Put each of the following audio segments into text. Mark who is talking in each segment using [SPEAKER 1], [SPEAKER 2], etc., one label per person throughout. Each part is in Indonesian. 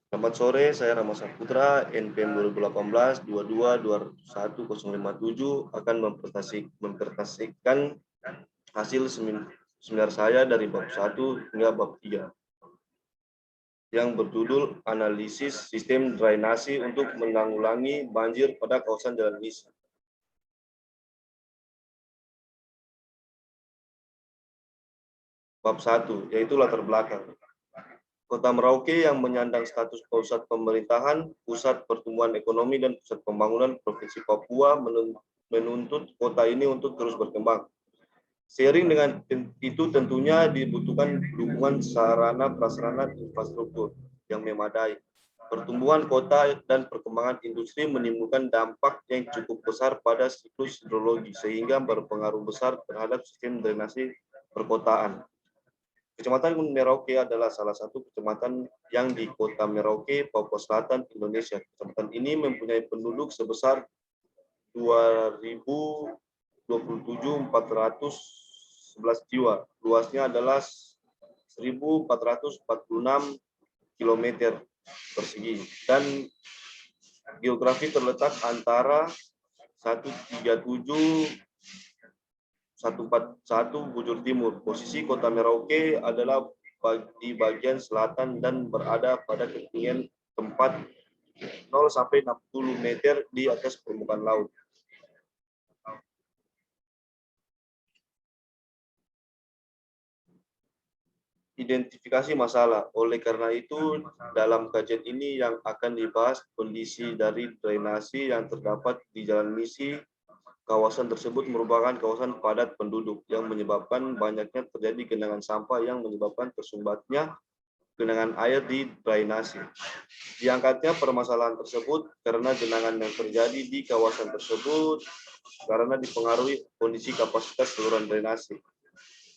[SPEAKER 1] Selamat sore, saya Rama Saputra, NPM 2018-22-201-057 akan mempresentasikan hasil seminar saya dari bab 1 hingga bab 3 yang berjudul Analisis Sistem Drainasi untuk Menanggulangi Banjir pada Kawasan Jalan Misi. Bab 1, yaitu latar belakang. Kota Merauke yang menyandang status pusat pemerintahan, pusat pertumbuhan ekonomi, dan pusat pembangunan Provinsi Papua menuntut kota ini untuk terus berkembang. Seiring dengan itu tentunya dibutuhkan dukungan sarana prasarana infrastruktur yang memadai. Pertumbuhan kota dan perkembangan industri menimbulkan dampak yang cukup besar pada siklus hidrologi sehingga berpengaruh besar terhadap sistem drainasi perkotaan. Kecamatan Merauke adalah salah satu kecamatan yang di Kota Merauke, Papua Selatan, Indonesia. Kecamatan ini mempunyai penduduk sebesar 2.027.411 jiwa. Luasnya adalah 1.446 km persegi dan geografi terletak antara 137 141 bujur timur. Posisi Kota Merauke adalah di bagian selatan dan berada pada ketinggian tempat 0 sampai 60 meter di atas permukaan laut. Identifikasi masalah. Oleh karena itu, dalam kajian ini yang akan dibahas kondisi dari drainasi yang terdapat di Jalan Misi. Kawasan tersebut merupakan kawasan padat penduduk yang menyebabkan banyaknya terjadi genangan sampah yang menyebabkan tersumbatnya genangan air di drainasi. Diangkatnya permasalahan tersebut karena genangan yang terjadi di kawasan tersebut karena dipengaruhi kondisi kapasitas saluran drainasi.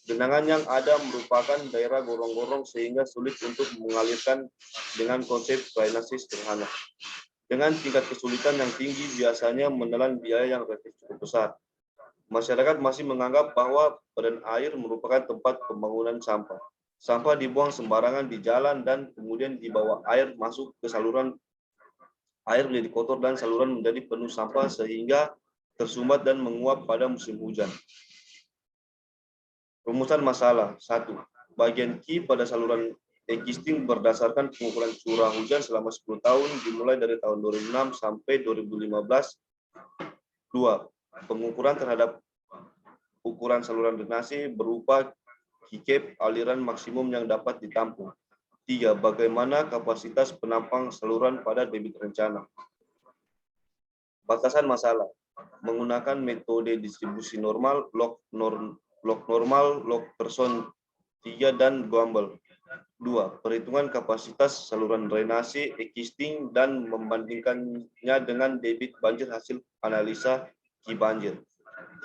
[SPEAKER 1] Genangan yang ada merupakan daerah gorong-gorong sehingga sulit untuk mengalirkan dengan konsep drainasi sederhana. Dengan tingkat kesulitan yang tinggi biasanya menelan biaya yang relatif cukup besar. Masyarakat masih menganggap bahwa badan air merupakan tempat pembangunan sampah. Sampah dibuang sembarangan di jalan dan kemudian dibawa air masuk ke saluran. Air menjadi kotor dan saluran menjadi penuh sampah sehingga tersumbat dan menguap pada musim hujan. Rumusan masalah. 1. Bagian Q pada saluran existing berdasarkan pengukuran curah hujan selama 10 tahun dimulai dari tahun 2006 sampai 2015. 2. Pengukuran terhadap ukuran saluran drainasi berupa KICAP aliran maksimum yang dapat ditampung. 3. Bagaimana kapasitas penampang saluran pada debit rencana. Batasan masalah. Menggunakan metode distribusi normal, log normal, log person 3 dan Gumbel. 2. Perhitungan kapasitas saluran drainasi existing dan membandingkannya dengan debit banjir hasil analisa Ki banjir.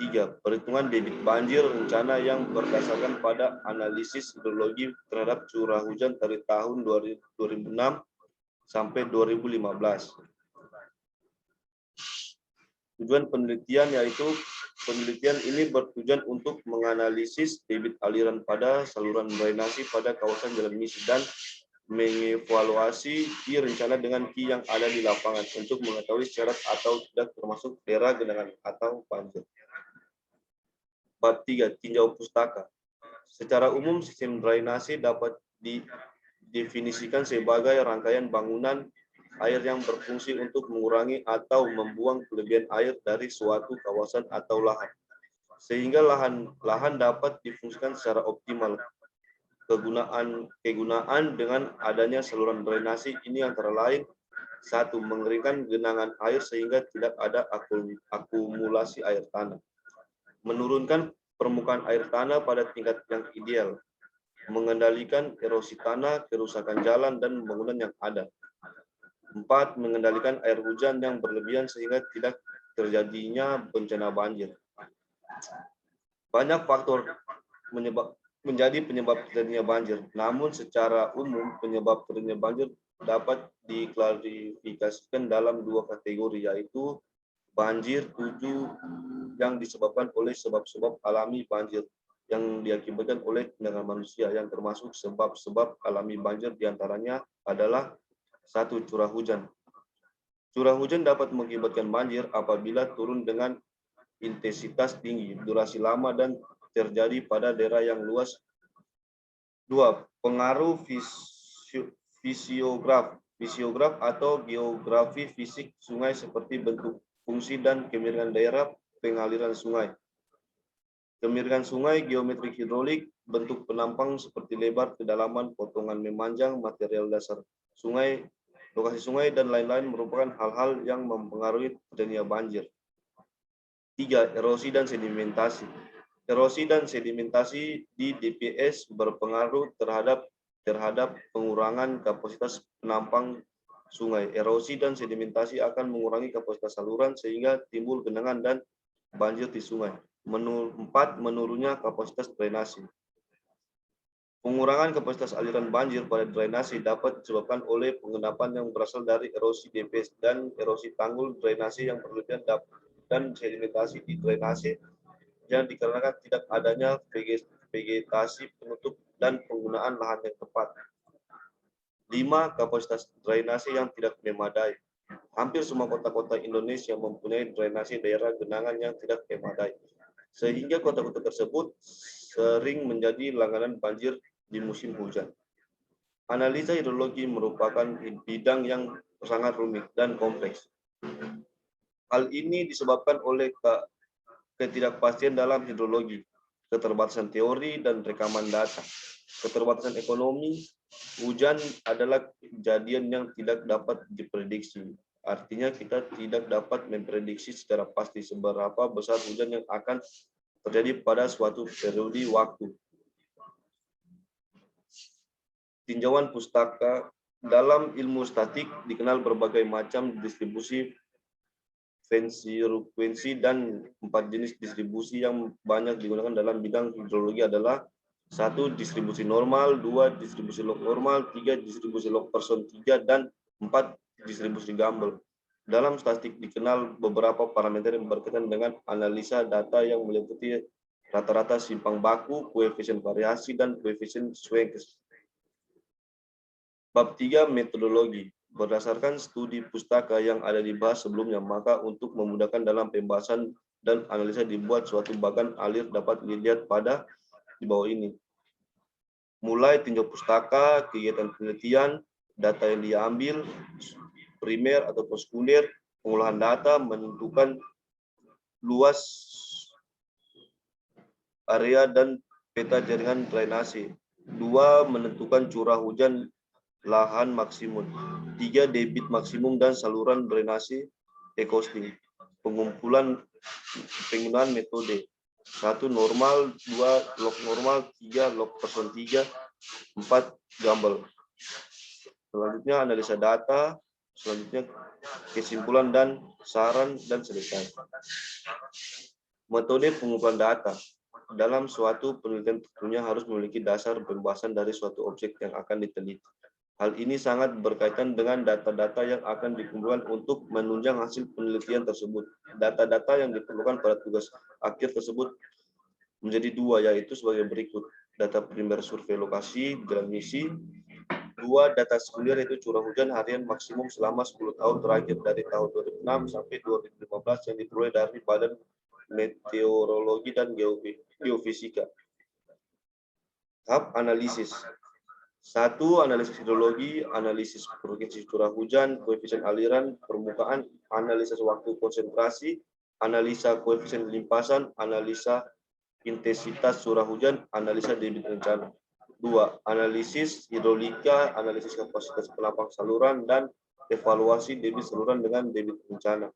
[SPEAKER 1] 3. Perhitungan debit banjir rencana yang berdasarkan pada analisis hidrologi terhadap curah hujan dari tahun 2006 sampai 2015. Tujuan penelitian yaitu penelitian ini bertujuan untuk menganalisis debit aliran pada saluran drainasi pada kawasan Jalan Misi dan mengevaluasi Ki rencana dengan Ki yang ada di lapangan untuk mengetahui syarat atau tidak termasuk daerah genangan atau banjir. Bab 3. Tinjau pustaka. Secara umum, sistem drainasi dapat didefinisikan sebagai rangkaian bangunan air yang berfungsi untuk mengurangi atau membuang kelebihan air dari suatu kawasan atau lahan, sehingga lahan dapat difungsikan secara optimal. Kegunaan dengan adanya saluran drainasi ini antara lain: 1. Mengeringkan genangan air sehingga tidak ada akumulasi air tanah. Menurunkan permukaan air tanah pada tingkat yang ideal. Mengendalikan erosi tanah, kerusakan jalan, dan bangunan yang ada. 4. Mengendalikan air hujan yang berlebihan sehingga tidak terjadinya bencana banjir. Banyak faktor menjadi penyebab terjadinya banjir. Namun secara umum penyebab terjadinya banjir dapat diklarifikasikan dalam 2 kategori, yaitu banjir tujuh yang disebabkan oleh sebab-sebab alami banjir yang diakibatkan oleh tindakan manusia, yang termasuk sebab-sebab alami banjir diantaranya adalah 1. Curah hujan. Curah hujan dapat mengakibatkan banjir apabila turun dengan intensitas tinggi, durasi lama, dan terjadi pada daerah yang luas. 2. Pengaruh fisiograf atau geografi fisik sungai seperti bentuk, fungsi, dan kemiringan daerah pengaliran sungai. Kemiringan sungai, geometri hidrolik, bentuk penampang seperti lebar, kedalaman, potongan memanjang, material dasar sungai, lokasi sungai, dan lain-lain merupakan hal-hal yang mempengaruhi terjadinya banjir. 3. Erosi dan sedimentasi. Erosi dan sedimentasi di DPS berpengaruh terhadap pengurangan kapasitas penampang sungai. Erosi dan sedimentasi akan mengurangi kapasitas saluran sehingga timbul genangan dan banjir di sungai. 4. Menurunnya kapasitas drainase. Pengurangan kapasitas aliran banjir pada drainase dapat disebabkan oleh pengendapan yang berasal dari erosi DPS dan erosi tanggul drainase yang berlebihan dan sedimentasi di drainase yang dikarenakan tidak adanya vegetasi penutup dan penggunaan lahan yang tepat. 5. Kapasitas drainase yang tidak memadai. Hampir semua kota-kota Indonesia mempunyai drainase daerah genangan yang tidak memadai, sehingga kota-kota tersebut sering menjadi langganan banjir di musim hujan. Analisa hidrologi merupakan bidang yang sangat rumit dan kompleks. Hal ini disebabkan oleh ketidakpastian dalam hidrologi, keterbatasan teori dan rekaman data, keterbatasan ekonomi. Hujan adalah kejadian yang tidak dapat diprediksi. Artinya kita tidak dapat memprediksi secara pasti seberapa besar hujan yang akan terjadi pada suatu periode waktu. Tinjauan pustaka. Dalam ilmu statik dikenal berbagai macam distribusi frekuensi dan 4 jenis distribusi yang banyak digunakan dalam bidang hidrologi adalah 1. Distribusi normal, 2. Distribusi log normal, 3. Distribusi log person 3, dan 4. Distribusi Gumbel. Dalam statistik dikenal beberapa parameter yang berkaitan dengan analisa data yang meliputi rata-rata simpang baku, koefisien variasi, dan koefisien Schwenk. Bab 3. Metodologi. Berdasarkan studi pustaka yang ada dibahas sebelumnya, maka untuk memudahkan dalam pembahasan dan analisa dibuat suatu bagan alir dapat dilihat pada di bawah ini. Mulai tinjau pustaka, kegiatan penelitian, data yang diambil, primer atau sekunder, pengolahan data, menentukan luas area dan peta jaringan drainase. 2. Menentukan curah hujan lahan maksimum. 3. Debit maksimum dan saluran drainase e-costing. Penggunaan metode. 1. Normal, 2. Log normal, 3. Log person 3, 4. Gumbel. Selanjutnya analisa data, selanjutnya kesimpulan dan saran, dan selesai. Metode pengumpulan data. Dalam suatu penelitian tentunya harus memiliki dasar pembahasan dari suatu objek yang akan diteliti. Hal ini sangat berkaitan dengan data-data yang akan dikumpulkan untuk menunjang hasil penelitian tersebut. Data-data yang diperlukan pada tugas akhir tersebut menjadi 2, yaitu sebagai berikut. Data primer survei lokasi dan misi. 2. Data sekunder yaitu curah hujan harian maksimum selama 10 tahun terakhir dari tahun 2006 sampai 2015 yang diperoleh dari Badan Meteorologi dan Geofisika. Tahap analisis. 1. Analisis hidrologi, analisis frekuensi curah hujan, koefisien aliran permukaan, analisis waktu konsentrasi, analisa koefisien limpasan, analisa intensitas curah hujan, analisa debit rencana. 2. Analisis hidrolika, analisis kapasitas penampang saluran, dan evaluasi debit saluran dengan debit rencana.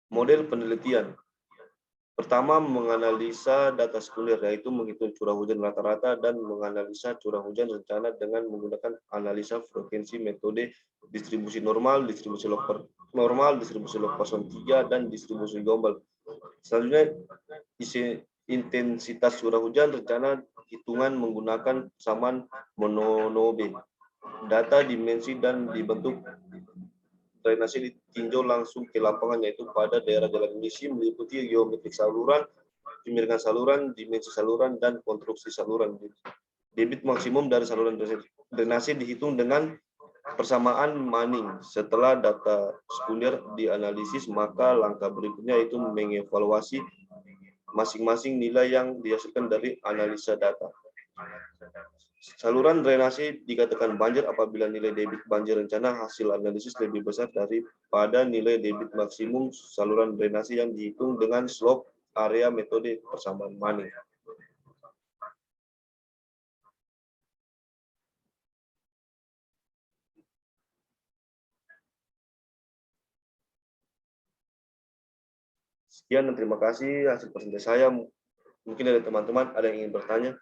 [SPEAKER 1] Model penelitian. Pertama, menganalisa data sekunder, yaitu menghitung curah hujan rata-rata dan menganalisa curah hujan rencana dengan menggunakan analisa frekuensi metode distribusi normal, distribusi log normal, distribusi log person 3, dan distribusi Gumbel. Selanjutnya, intensitas curah hujan rencana hitungan menggunakan samaan Mononobe. Data dimensi dan dibentuk drainase ditinjau langsung ke lapangan, yaitu pada daerah jalan misi meliputi geometrik saluran, kemiringan saluran, dimensi saluran, dan konstruksi saluran. Debit maksimum dari saluran drainase dihitung dengan persamaan Manning. Setelah data sekunder dianalisis, maka langkah berikutnya itu mengevaluasi masing-masing nilai yang dihasilkan dari analisa data. Saluran drainase dikatakan banjir apabila nilai debit banjir rencana hasil analisis lebih besar daripada nilai debit maksimum saluran drainase yang dihitung dengan slope area metode persamaan Manning. Sekian dan terima kasih hasil presentasi saya. Mungkin dari teman-teman ada yang ingin bertanya.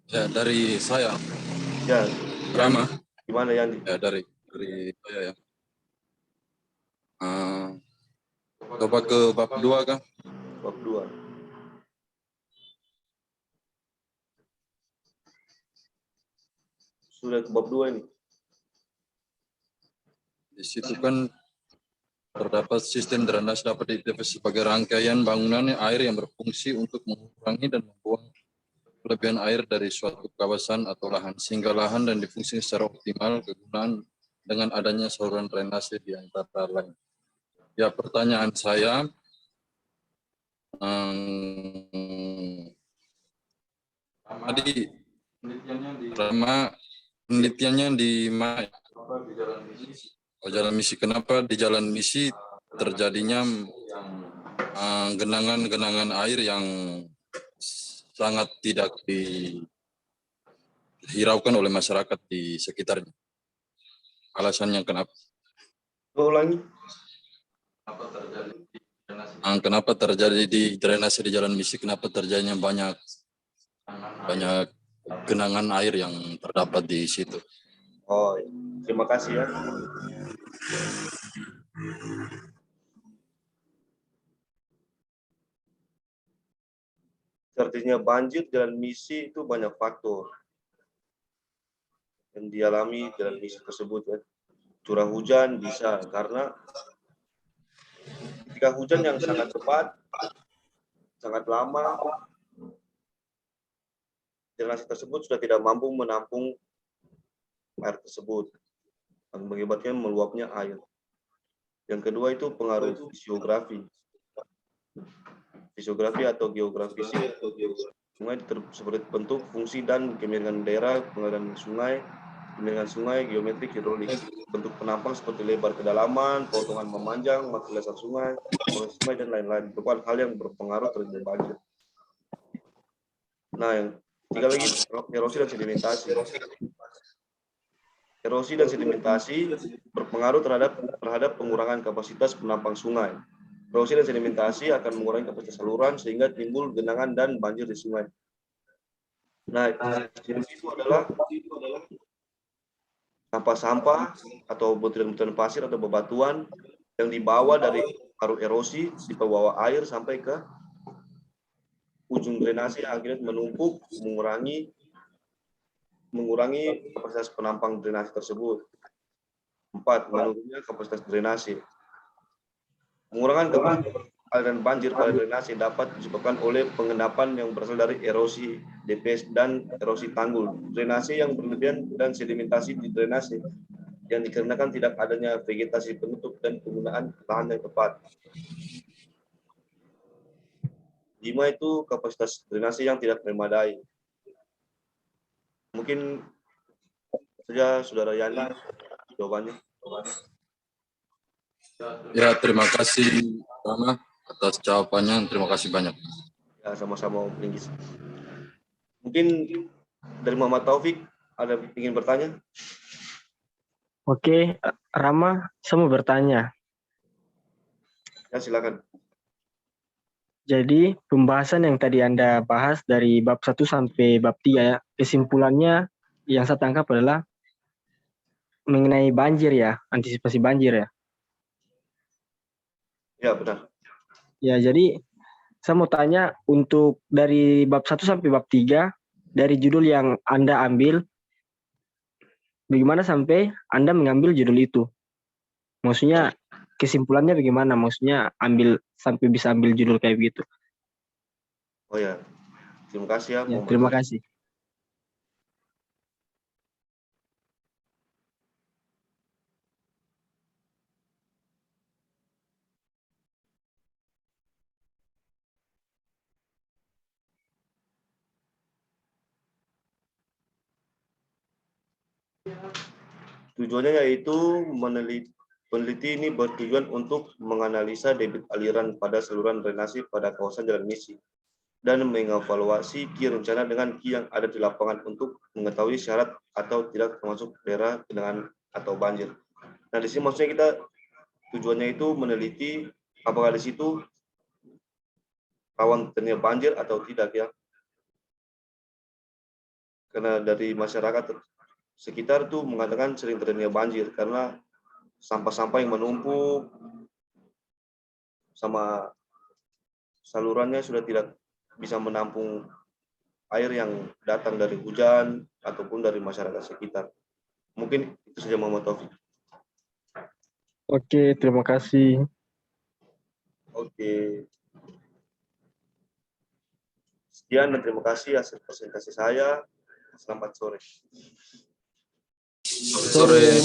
[SPEAKER 2] Ya, dari saya.
[SPEAKER 1] Ya,
[SPEAKER 2] Rama.
[SPEAKER 1] Gimana Yandi?
[SPEAKER 2] Ya, dari saya ya. Coba ke bab 2 kan?
[SPEAKER 1] Bab 2. Sudah ke bab 2 ini.
[SPEAKER 2] Di situ kan terdapat sistem drainase dapat didefinisikan sebagai rangkaian bangunan air yang berfungsi untuk mengurangi dan membuang kelebihan air dari suatu kawasan atau lahan, sehingga lahan dan difungsikan secara optimal kegunaan dengan adanya saluran drainase di antara lain. Ya, pertanyaan saya, tadi penelitiannya di mana? Jalan misi. Kenapa di jalan misi terjadinya genangan-genangan air yang sangat tidak dihiraukan oleh masyarakat di sekitarnya? Alasannya kenapa?
[SPEAKER 1] Ulangi.
[SPEAKER 2] Kenapa terjadi di drainase di jalan misi? Kenapa terjadinya banyak genangan air yang terdapat di situ?
[SPEAKER 1] Oh, terima kasih ya. Artinya banjir jalan misi itu banyak faktor yang dialami jalan misi tersebut ya. Curah hujan bisa karena ketika hujan yang sangat cepat, sangat lama, drainase tersebut sudah tidak mampu menampung air tersebut, mengakibatkan meluapnya air. Yang kedua itu pengaruh fisiografi. Fisiografi atau geografi sungai seperti bentuk, fungsi, dan kemiringan daerah, pengaliran sungai, kemiringan sungai, geometrik, hidrolik, bentuk penampang seperti lebar kedalaman, potongan memanjang, material dasar sungai, dan lain-lain. Merupakan hal yang berpengaruh terhadap banjir. Nah, yang tiga lagi erosi dan sedimentasi. Erosi dan sedimentasi berpengaruh terhadap pengurangan kapasitas penampang sungai. Erosi dan sedimentasi akan mengurangi kapasitas saluran sehingga timbul genangan dan banjir di sungai. Nah, itu adalah sampah-sampah atau butiran-butiran pasir atau bebatuan yang dibawa dari arus erosi, dibawa air sampai ke ujung drainase yang akhirnya menumpuk, mengurangi kapasitas penampang drainase tersebut. 4. Menurunnya kapasitas drainase. Pengurangan kapasitas aliran banjir pada drainase dapat disebabkan oleh pengendapan yang berasal dari erosi DPS dan erosi tanggul. Drainase yang berlebihan dan sedimentasi di drainase yang dikarenakan tidak adanya vegetasi penutup dan penggunaan lahan yang tepat. 5 itu kapasitas drainase yang tidak memadai. Mungkin saja Saudara Yani jawabannya.
[SPEAKER 2] Ya, terima kasih Rama atas jawabannya. Terima kasih banyak.
[SPEAKER 1] Ya, sama-sama Om Linggis. Mungkin dari Muhammad Taufik ada ingin bertanya?
[SPEAKER 3] Oke, Rama, saya mau bertanya.
[SPEAKER 1] Ya, silakan.
[SPEAKER 3] Jadi, pembahasan yang tadi Anda bahas dari bab 1 sampai bab 3 ya, kesimpulannya yang saya tangkap adalah mengenai banjir ya, antisipasi banjir ya.
[SPEAKER 1] Ya, benar.
[SPEAKER 3] Ya, jadi saya mau tanya untuk dari bab 1 sampai bab 3, dari judul yang Anda ambil, bagaimana sampai Anda mengambil judul itu? Maksudnya kesimpulannya bagaimana? Maksudnya sampai bisa ambil judul kayak begitu.
[SPEAKER 1] Oh ya, terima kasih ya.
[SPEAKER 3] Ya,
[SPEAKER 1] Muhammad
[SPEAKER 3] terima
[SPEAKER 1] Taufik.
[SPEAKER 3] kasih.
[SPEAKER 1] Tujuannya yaitu peneliti ini bertujuan untuk menganalisa debit aliran pada saluran drainasi pada kawasan jalan misi dan mengevaluasi ki rencana dengan ki yang ada di lapangan untuk mengetahui syarat atau tidak termasuk daerah genangan atau banjir. Nah, di sini maksudnya kita tujuannya itu meneliti apakah di situ rawan terjadinya banjir atau tidak ya. Karena dari masyarakat sekitar tuh mengatakan sering terjadinya banjir karena sampah-sampah yang menumpuk sama salurannya sudah tidak bisa menampung air yang datang dari hujan ataupun dari masyarakat sekitar. Mungkin itu saja Muhammad Taufik.
[SPEAKER 3] Oke, terima kasih.
[SPEAKER 1] Oke. Sekian dan terima kasih hasil presentasi saya. Selamat sore.
[SPEAKER 2] Sore.